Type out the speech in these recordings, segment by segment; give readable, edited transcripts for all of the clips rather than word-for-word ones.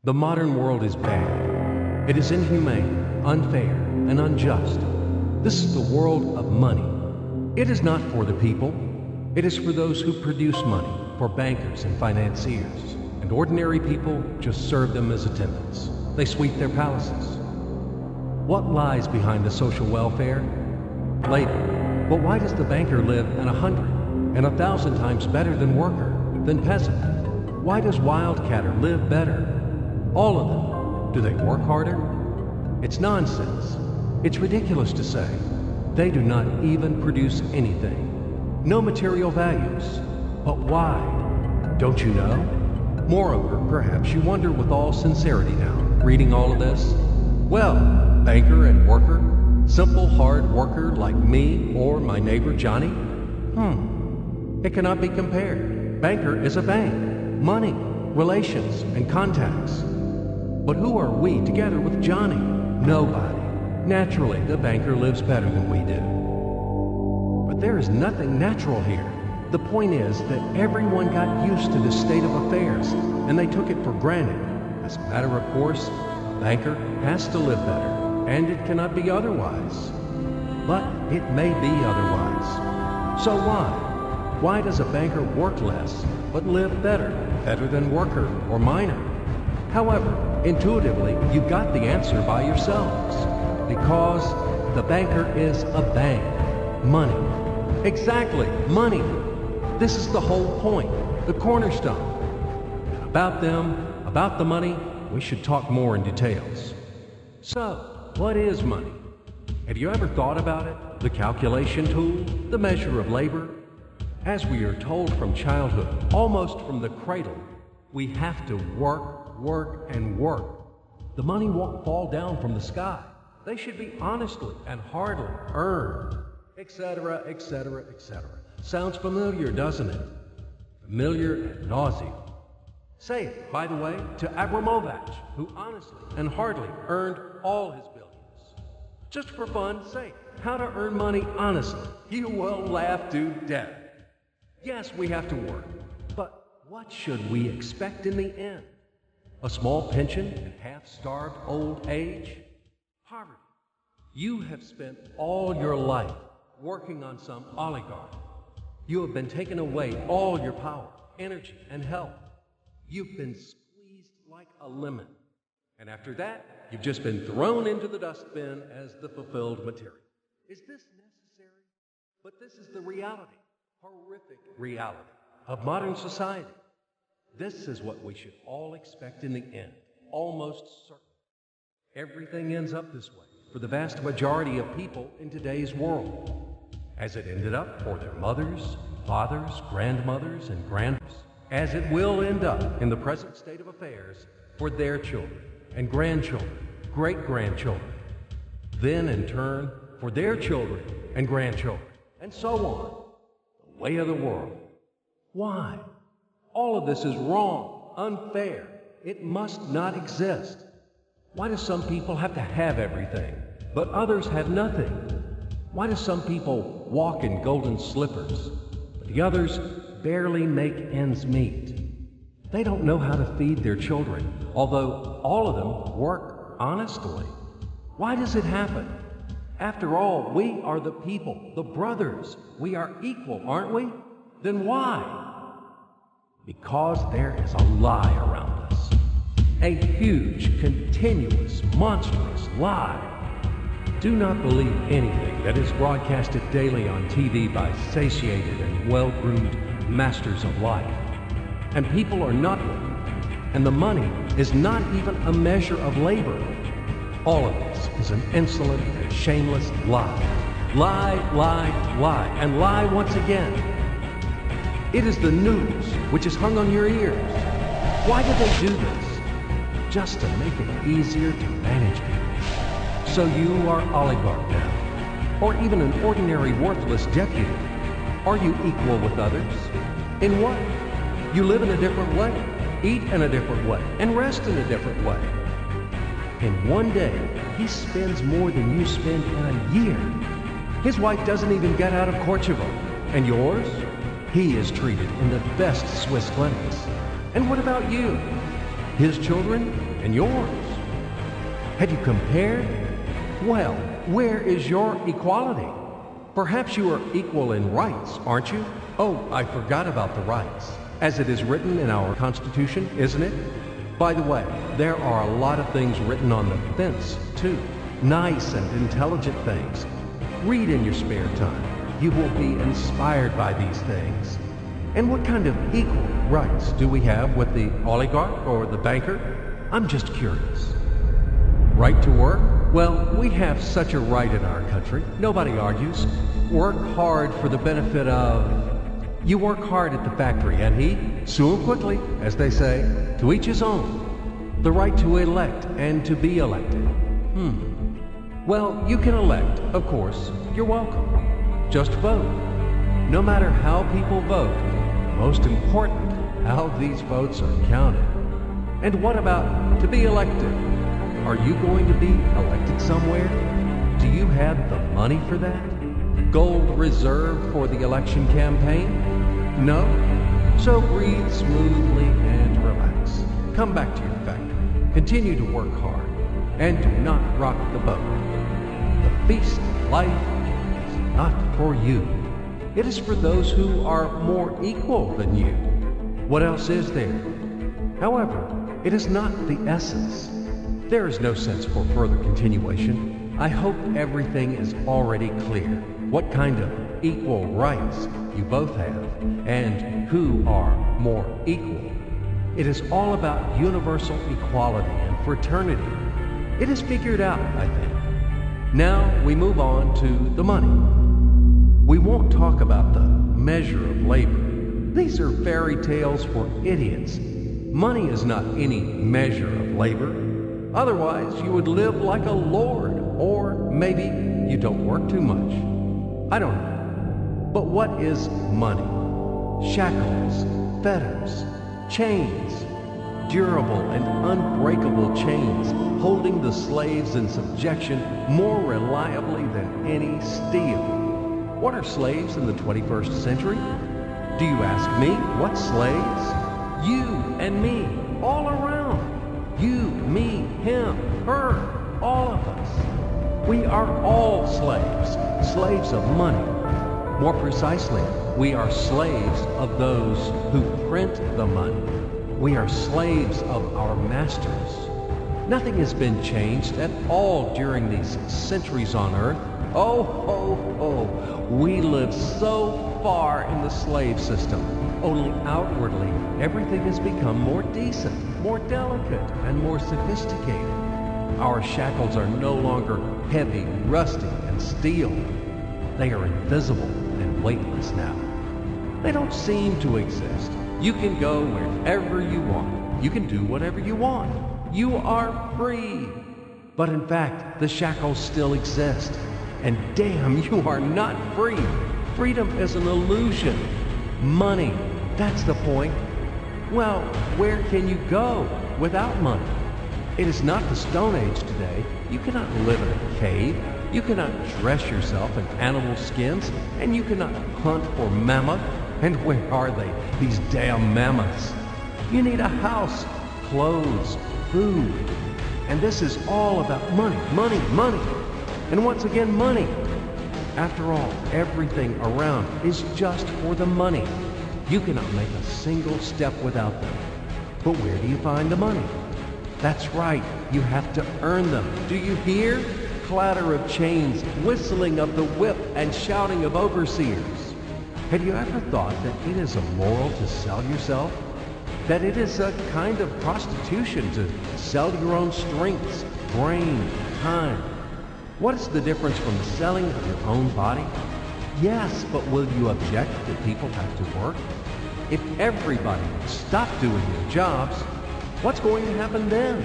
The modern world is bad. It is inhumane, unfair, and unjust. This is the world of money. It is not for the people. It is for those who produce money, for bankers and financiers. And ordinary people just serve them as attendants. They sweep their palaces. What lies behind the social welfare? Labor. But why does the banker live in 100 and 1,000 times better than worker, than peasant? Why does wildcatter live better? All of them. Do they work harder? It's nonsense. It's ridiculous to say. They do not even produce anything. No material values. But why? Don't you know? Moreover, perhaps you wonder with all sincerity now, reading all of this. Well, banker and worker, simple hard worker like me or my neighbor Johnny? It cannot be compared. Banker is a bank, money, relations, and contacts. But who are we together with Johnny? Nobody. Naturally, the banker lives better than we do. But there is nothing natural here. The point is that everyone got used to this state of affairs, and they took it for granted. As a matter of course, a banker has to live better, and it cannot be otherwise. But it may be otherwise. So why? Why does a banker work less, but live better than worker or miner? However, intuitively, you got the answer by yourselves. Because the banker is a bank. Money. Exactly, money. This is the whole point, the cornerstone. And about them, about the money, we should talk more in details. So, what is money? Have you ever thought about it? The calculation tool, the measure of labor? As we are told from childhood, almost from the cradle, we have to work, work, and work. The money won't fall down from the sky. They should be honestly and hardly earned, etc., etc., etc. Sounds familiar, doesn't it? Familiar and nauseating. Say it, by the way, to Abramovich, who honestly and hardly earned all his billions. Just for fun, say how to earn money honestly. You will laugh to death. Yes, we have to work, but what should we expect in the end? A small pension and half-starved old age? Poverty. You have spent all your life working on some oligarch. You have been taken away all your power, energy, and health. You've been squeezed like a lemon. And after that, you've just been thrown into the dustbin as the fulfilled material. Is this necessary? But this is the reality, horrific reality of modern society. This is what we should all expect in the end, almost certain. Everything ends up this way for the vast majority of people in today's world, as it ended up for their mothers, fathers, grandmothers, and grandfathers, as it will end up in the present state of affairs for their children and grandchildren, great-grandchildren, then in turn for their children and grandchildren, and so on. The way of the world. Why? All of this is wrong, unfair. It must not exist. Why do some people have to have everything, but others have nothing? Why do some people walk in golden slippers, but the others barely make ends meet? They don't know how to feed their children, although all of them work honestly. Why does it happen? After all, we are the people, the brothers. We are equal, aren't we? Then why? Because there is a lie around us. A huge, continuous, monstrous lie. Do not believe anything that is broadcasted daily on TV by satiated and well-groomed masters of life. And people are not working, and the money is not even a measure of labor. All of this is an insolent and shameless lie. Lie, lie, lie, and lie once again. It is the news which is hung on your ears. Why do they do this? Just to make it easier to manage people. So you are oligarch now, or even an ordinary worthless deputy. Are you equal with others? In what? You live in a different way, eat in a different way, and rest in a different way. In one day, he spends more than you spend in a year. His wife doesn't even get out of Kosovo. And yours? He is treated in the best Swiss clinics. And what about you? his children and yours. Had you compared? Well, where is your equality? Perhaps you are equal in rights, aren't you? Oh, I forgot about the rights. As it is written in our Constitution, isn't it? By the way, there are a lot of things written on the fence, too. Nice and intelligent things. Read in your spare time. You will be inspired by these things. And what kind of equal rights do we have with the oligarch or the banker? I'm just curious. Right to work? Well, we have such a right in our country. Nobody argues. Work hard for the benefit of... You work hard at the factory, and he, soon quickly, as they say, to each his own. The right to elect and to be elected. Well, you can elect, of course. You're welcome. Just vote. No matter how people vote, most important, how these votes are counted. And what about to be elected? Are you going to be elected somewhere? Do you have the money for that? Gold reserve for the election campaign? No? So breathe smoothly and relax. Come back to your factory. Continue to work hard. And do not rock the boat. The feast of life is not for you. It is for those who are more equal than you. What else is there? However, it is not the essence. There is no sense for further continuation. I hope everything is already clear. What kind of equal rights you both have, and who are more equal. It is all about universal equality and fraternity. It is figured out, I think. Now we move on to the money. We won't talk about the measure of labor. These are fairy tales for idiots. Money is not any measure of labor. Otherwise, you would live like a lord, or maybe you don't work too much. I don't know. But what is money? Shackles, fetters, chains, durable and unbreakable chains holding the slaves in subjection more reliably than any steel. What are slaves in the 21st century? Do you ask me? What slaves? You and me, all around. You, me, him, her, all of us. We are all slaves, slaves of money. More precisely, we are slaves of those who print the money. We are slaves of our masters. Nothing has been changed at all during these centuries on earth. Oh, ho, ho. We live so far in the slave system. Only outwardly, everything has become more decent, more delicate, and more sophisticated. Our shackles are no longer heavy, rusty, and steel. They are invisible and weightless now. They don't seem to exist. You can go wherever you want. You can do whatever you want. You are free. But in fact, the shackles still exist. And damn, you are not free. Freedom is an illusion. Money, that's the point. Well, where can you go without money? It is not the Stone Age today. You cannot live in a cave. You cannot dress yourself in animal skins. And you cannot hunt for mammoth. And where are they, these damn mammoths? You need a house, clothes, food. And this is all about money, money, money. And once again, money. After all, everything around is just for the money. You cannot make a single step without them. But where do you find the money? That's right, you have to earn them. Do you hear? Clatter of chains, whistling of the whip, and shouting of overseers. Have you ever thought that it is immoral to sell yourself? That it is a kind of prostitution to sell your own strengths, brain, time? What is the difference from the selling of your own body? Yes, but will you object that people have to work? If everybody stopped doing their jobs, what's going to happen then?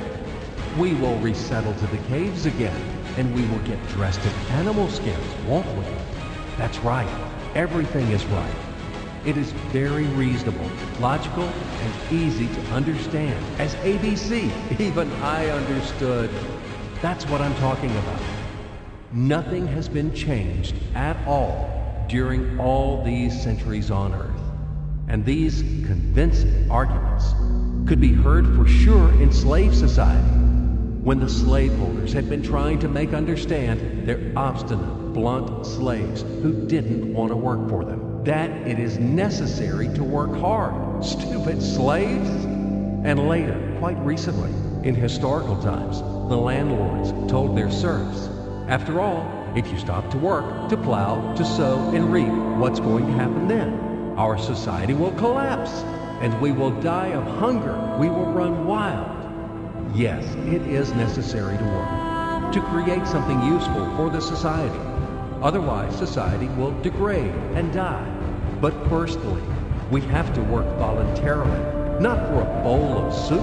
We will resettle to the caves again, and we will get dressed in animal skins, won't we? That's right. Everything is right. It is very reasonable, logical, and easy to understand. As ABC, even I understood. That's what I'm talking about. Nothing has been changed at all during all these centuries on Earth. And these convincing arguments could be heard for sure in slave society, when the slaveholders had been trying to make understand their obstinate, blunt slaves who didn't want to work for them, that it is necessary to work hard. Stupid slaves! And later, quite recently, in historical times, the landlords told their serfs, after all, if you stop to work, to plow, to sow, and reap, what's going to happen then? Our society will collapse, and we will die of hunger. We will run wild. Yes, it is necessary to work, to create something useful for the society. Otherwise, society will degrade and die. But firstly, we have to work voluntarily, not for a bowl of soup,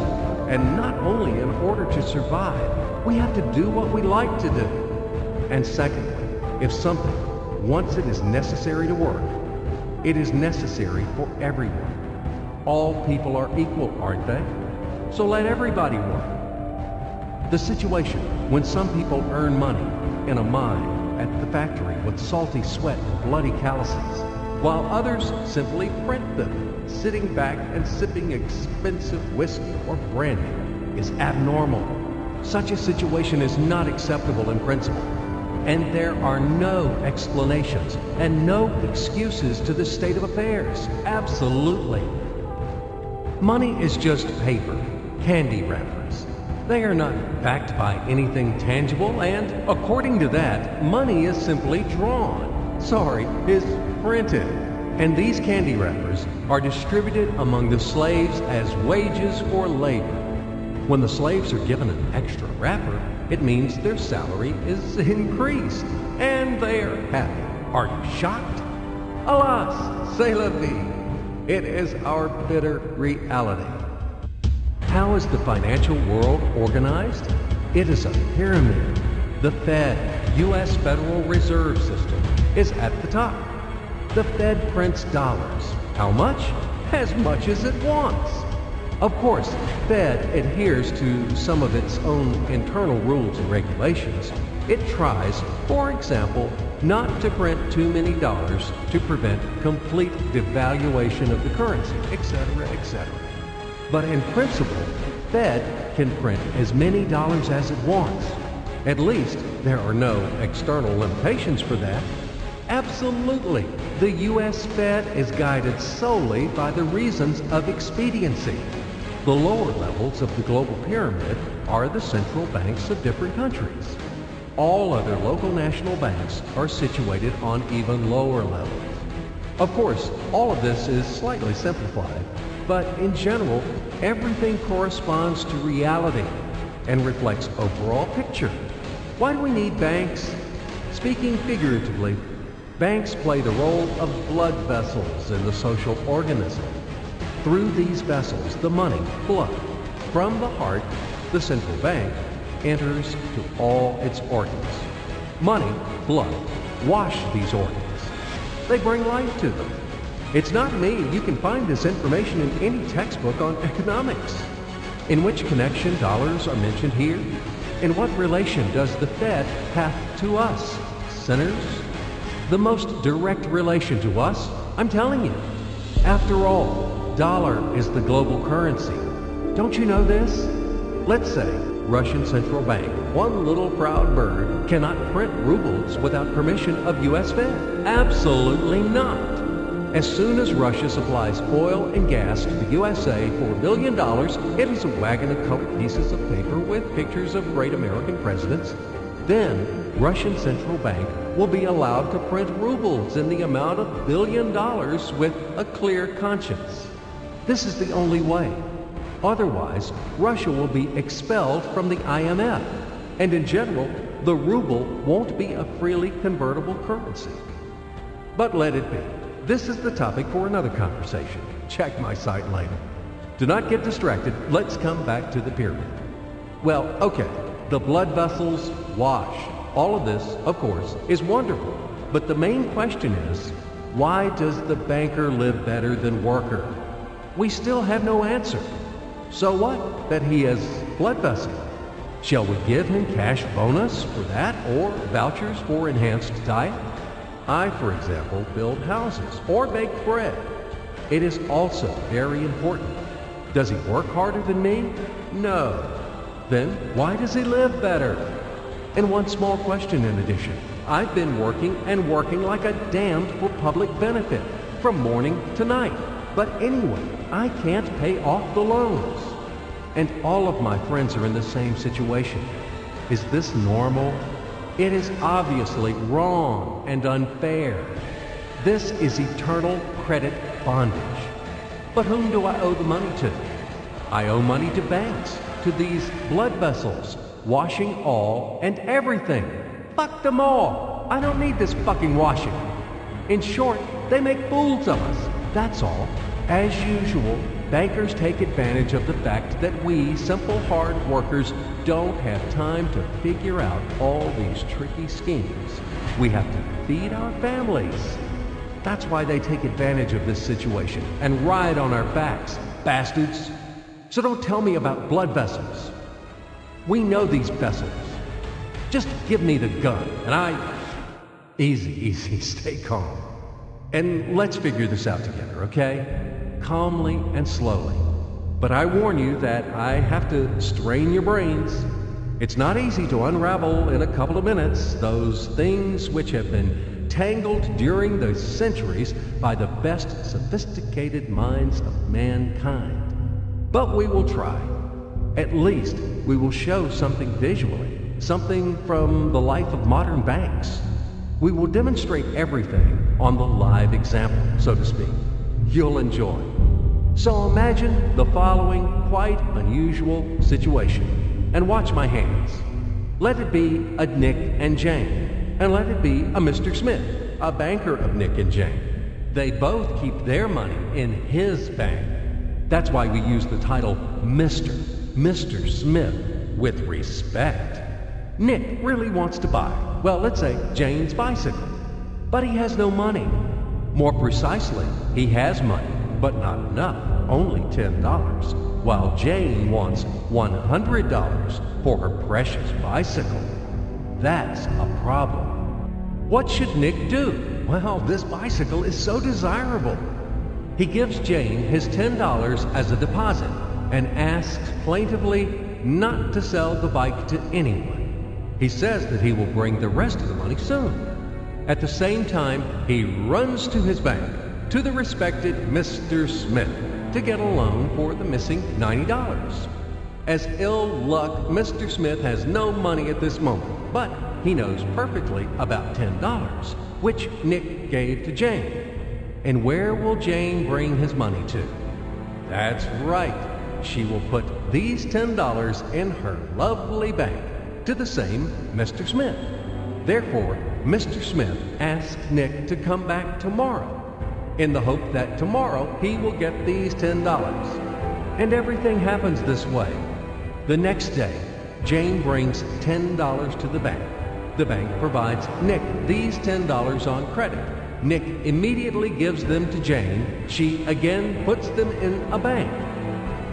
and not only in order to survive. We have to do what we like to do. And secondly, if something, once it is necessary to work, it is necessary for everyone. All people are equal, aren't they? So let everybody work. The situation when some people earn money in a mine at the factory with salty sweat and bloody calluses, while others simply print them, sitting back and sipping expensive whiskey or brandy, is abnormal. Such a situation is not acceptable in principle. And there are no explanations and no excuses to this state of affairs. Absolutely. Money is just paper, candy wrappers. They are not backed by anything tangible, and according to that, money is simply drawn. Sorry, is printed. And these candy wrappers are distributed among the slaves as wages for labor. When the slaves are given an extra wrapper, it means their salary is increased, and they are happy. Are you shocked? Alas, c'est la vie. It is our bitter reality. How is the financial world organized? It is a pyramid. The Fed, U.S. Federal Reserve System, is at the top. The Fed prints dollars. How much? As much as it wants. Of course, Fed adheres to some of its own internal rules and regulations. It tries, for example, not to print too many dollars to prevent complete devaluation of the currency, etc., etc. But in principle, Fed can print as many dollars as it wants. At least there are no external limitations for that. Absolutely, the U.S. Fed is guided solely by the reasons of expediency. The lower levels of the global pyramid are the central banks of different countries. All other local national banks are situated on even lower levels. Of course, all of this is slightly simplified, but in general, everything corresponds to reality and reflects overall picture. Why do we need banks? Speaking figuratively, banks play the role of blood vessels in the social organism. Through these vessels, the money, blood, from the heart, the central bank, enters to all its organs. Money, blood, wash these organs. They bring life to them. It's not me. You can find this information in any textbook on economics. In which connection dollars are mentioned here? In what relation does the Fed have to us, sinners? The most direct relation to us, I'm telling you. After all, dollar is the global currency. Don't you know this? Let's say Russian Central Bank, one little proud bird, cannot print rubles without permission of U.S. Fed. Absolutely not. As soon as Russia supplies oil and gas to the USA for $1 billion, it is a wagon of colored pieces of paper with pictures of great American presidents. Then, Russian Central Bank will be allowed to print rubles in the amount of $1 billion with a clear conscience. This is the only way. Otherwise, Russia will be expelled from the IMF, and in general, the ruble won't be a freely convertible currency. But let it be. This is the topic for another conversation. Check my site later. Do not get distracted. Let's come back to the pyramid. Well, okay, the blood vessels wash. All of this, of course, is wonderful. But the main question is, why does the banker live better than worker? We still have no answer. So what that he has blood vessel? Shall we give him cash bonus for that or vouchers for enhanced diet? I, for example, build houses or bake bread. It is also very important Does he work harder than me? No. Then why does he live better? And one small question in addition. I've been working and working like a damned for public benefit from morning to night. But anyway, I can't pay off the loans. And all of my friends are in the same situation. Is this normal? It is obviously wrong and unfair. This is eternal credit bondage. But whom do I owe the money to? I owe money to banks, to these blood vessels, washing all and everything. Fuck them all. I don't need this fucking washing. In short, they make fools of us. That's all. As usual, bankers take advantage of the fact that we, simple hard workers, don't have time to figure out all these tricky schemes. We have to feed our families. That's why they take advantage of this situation and ride on our backs, bastards. So don't tell me about blood vessels. We know these vessels. Just give me the gun and I... Easy, stay calm. And let's figure this out together, okay? Calmly and slowly. But I warn you that I have to strain your brains. It's not easy to unravel in a couple of minutes those things which have been tangled during the centuries by the best sophisticated minds of mankind. But we will try. At least we will show something visually, something from the life of modern banks. We will demonstrate everything on the live example, so to speak. You'll enjoy. So imagine the following quite unusual situation, and watch my hands. Let it be a Nick and Jane, and let it be a Mr. Smith, a banker of Nick and Jane. They both keep their money in his bank. That's why we use the title Mr. Smith, with respect. Nick really wants to buy, well, let's say Jane's bicycle, but he has no money. More precisely, he has money, but not enough, only $10, while Jane wants $100 for her precious bicycle. That's a problem. What should Nick do? Well, this bicycle is so desirable. He gives Jane his $10 as a deposit and asks plaintively not to sell the bike to anyone. He says that he will bring the rest of the money soon. At the same time, he runs to his bank, to the respected Mr. Smith, to get a loan for the missing $90. As ill luck, Mr. Smith has no money at this moment, but he knows perfectly about $10, which Nick gave to Jane. And where will Jane bring his money to? That's right. She will put these $10 in her lovely bank to the same Mr. Smith. Therefore, Mr. Smith asks Nick to come back tomorrow in the hope that tomorrow he will get these $10. And everything happens this way. The next day, Jane brings $10 to the bank. The bank provides Nick these $10 on credit. Nick immediately gives them to Jane. She again puts them in a bank.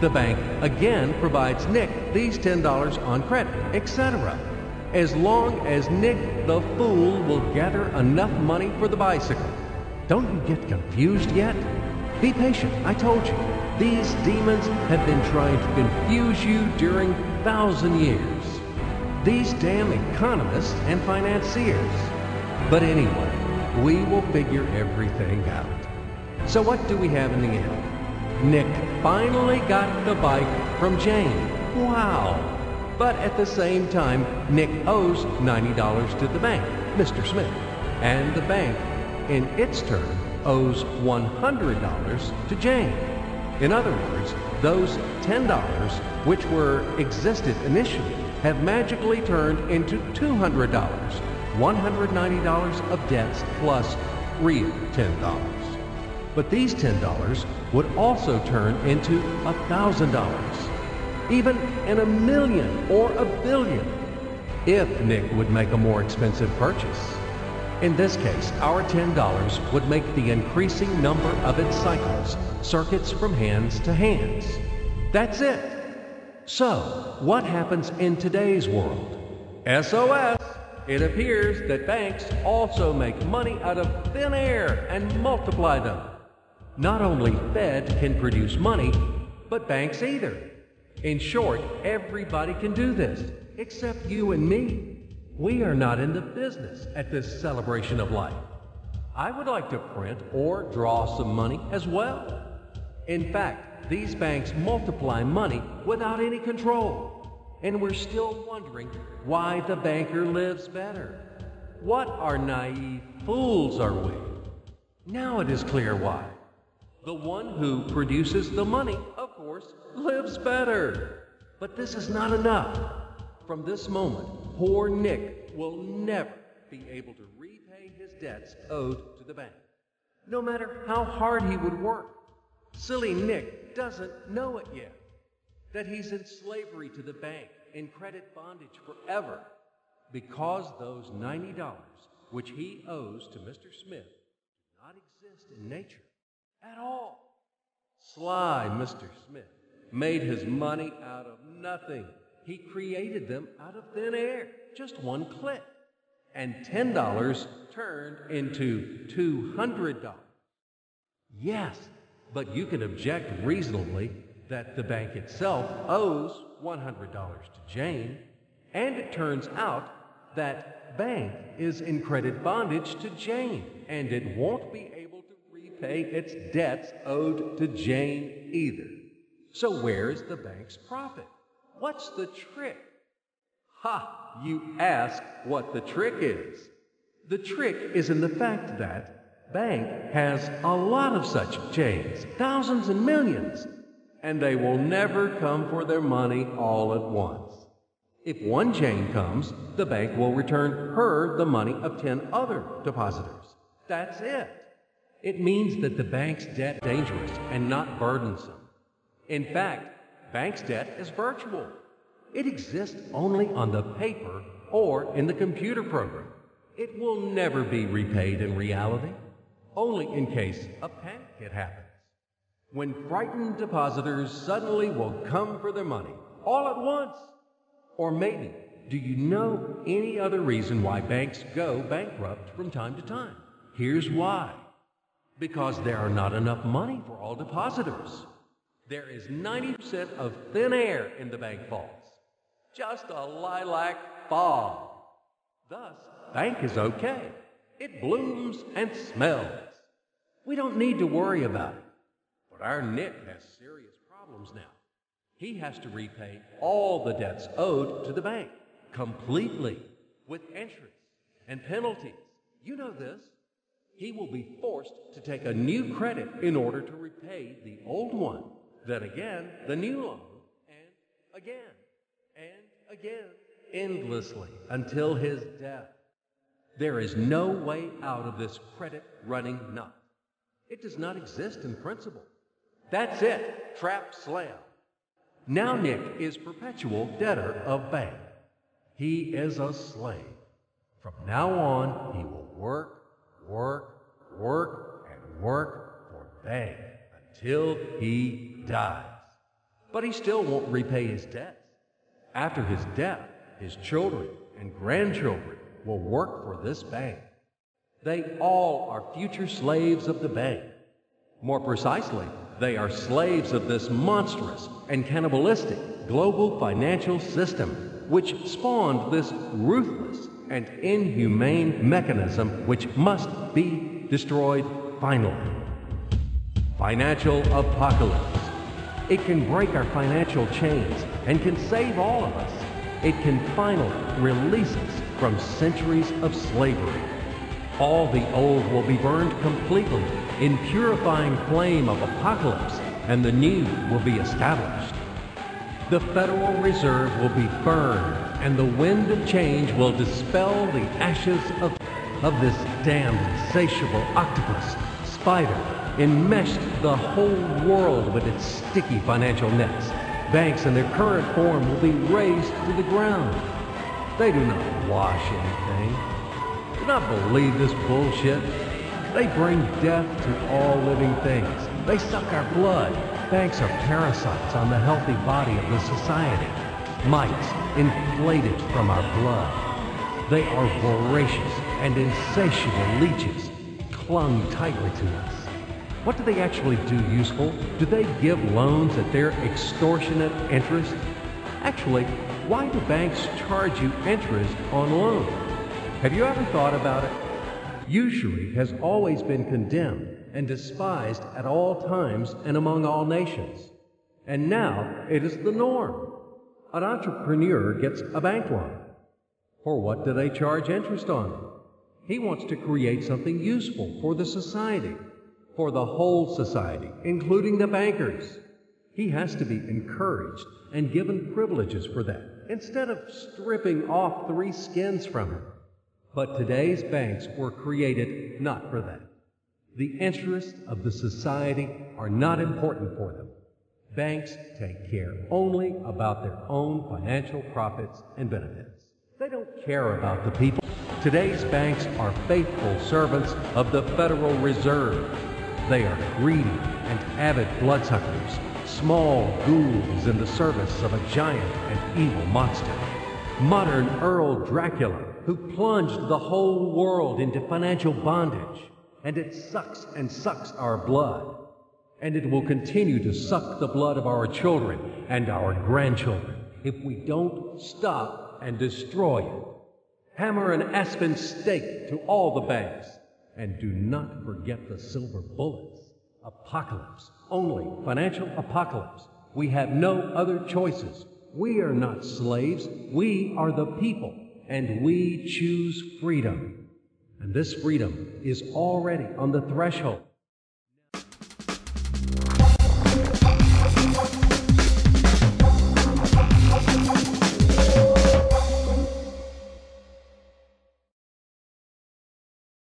The bank again provides Nick these $10 on credit, etc. As long as Nick the fool will gather enough money for the bicycle. Don't you get confused yet? Be patient, I told you. These demons have been trying to confuse you during 1,000 years. These damn economists and financiers. But anyway, we will figure everything out. So what do we have in the end? Nick finally got the bike from Jane. Wow! But at the same time, Nick owes $90 to the bank, Mr. Smith. And the bank, in its turn, owes $100 to Jane. In other words, those $10, which existed initially, have magically turned into $200, $190 of debts plus real $10. But these $10 would also turn into $1,000, even in $1 million or $1 billion, if Nick would make a more expensive purchase. In this case, our $10 would make the increasing number of its cycles, circuits from hands to hands. That's it. So, what happens in today's world? SOS! It appears that banks also make money out of thin air and multiply them. Not only Fed can produce money, but banks either. In short, everybody can do this, except you and me. We are not in the business at this celebration of life. I would like to print or draw some money as well. In fact, these banks multiply money without any control, and we're still wondering why the banker lives better. What are naive fools are we? Now it is clear why. The one who produces the money, of course, lives better. But this is not enough. From this moment, poor Nick will never be able to repay his debts owed to the bank, no matter how hard he would work. Silly Nick doesn't know it yet, that he's in slavery to the bank, in credit bondage forever, because those $90 which he owes to Mr. Smith do not exist in nature at all. Sly Mr. Smith made his money out of nothing. He created them out of thin air, just one click. And $10 turned into $200. Yes, but you can object reasonably that the bank itself owes $100 to Jane, and it turns out that bank is in credit bondage to Jane, and it won't be able to repay its debts owed to Jane either. So where's the bank's profit? What's the trick? Ha! You ask what the trick is. The trick is in the fact that bank has a lot of such Janes, thousands and millions, and they will never come for their money all at once. If one Jane comes, the bank will return her the money of 10 other depositors. That's it. It means that the bank's debt is dangerous and not burdensome. In fact, bank's debt is virtual. It exists only on the paper or in the computer program. It will never be repaid in reality, only in case a panic hit happens, when frightened depositors suddenly will come for their money all at once. Or maybe, do you know any other reason why banks go bankrupt from time to time? Here's why. Because there are not enough money for all depositors. There is 90% of thin air in the bank vaults, just a lilac fog. Thus, bank is okay. It blooms and smells. We don't need to worry about it. But our Nick has serious problems now. He has to repay all the debts owed to the bank, completely, with interest and penalties. You know this. He will be forced to take a new credit in order to repay the old one. Then again, the new loan, and again, endlessly, until his death. There is no way out of this credit running knot. It does not exist in principle. That's it, trap slam. Now Nick is perpetual debtor of bank. He is a slave. From now on, he will work for bank until he dies. But he still won't repay his debts. After his death, his children and grandchildren will work for this bank. They all are future slaves of the bank. More precisely, they are slaves of this monstrous and cannibalistic global financial system, which spawned this ruthless and inhumane mechanism which must be destroyed finally. Financial apocalypse. It can break our financial chains and can save all of us. It can finally release us from centuries of slavery. All the old will be burned completely in purifying flame of apocalypse, and the new will be established. The Federal Reserve will be burned, and the wind of change will dispel the ashes of this damned insatiable octopus spider enmeshed the whole world with its sticky financial nets. Banks in their current form will be razed to the ground. They do not wash anything. Do not believe this bullshit. They bring death to all living things. They suck our blood. Banks are parasites on the healthy body of the society. Mites inflated from our blood. They are voracious and insatiable leeches, clung tightly to us. What do they actually do useful? Do they give loans at their extortionate interest? Actually, why do banks charge you interest on loans? Have you ever thought about it? Usury has always been condemned and despised at all times and among all nations. And now it is the norm. An entrepreneur gets a bank loan. For what do they charge interest on? He wants to create something useful for the society, for the whole society, including the bankers. He has to be encouraged and given privileges for that, instead of stripping off 3 skins from him. But today's banks were created not for that. The interests of the society are not important for them. Banks take care only about their own financial profits and benefits. They don't care about the people. Today's banks are faithful servants of the Federal Reserve. They are greedy and avid bloodsuckers, small ghouls in the service of a giant and evil monster. Modern Earl Dracula, who plunged the whole world into financial bondage, and it sucks and sucks our blood. And it will continue to suck the blood of our children and our grandchildren if we don't stop and destroy it. Hammer an aspen stake to all the banks, and do not forget the silver bullets. Apocalypse, only financial apocalypse. We have no other choices. We are not slaves. We are the people, and we choose freedom. And this freedom is already on the threshold.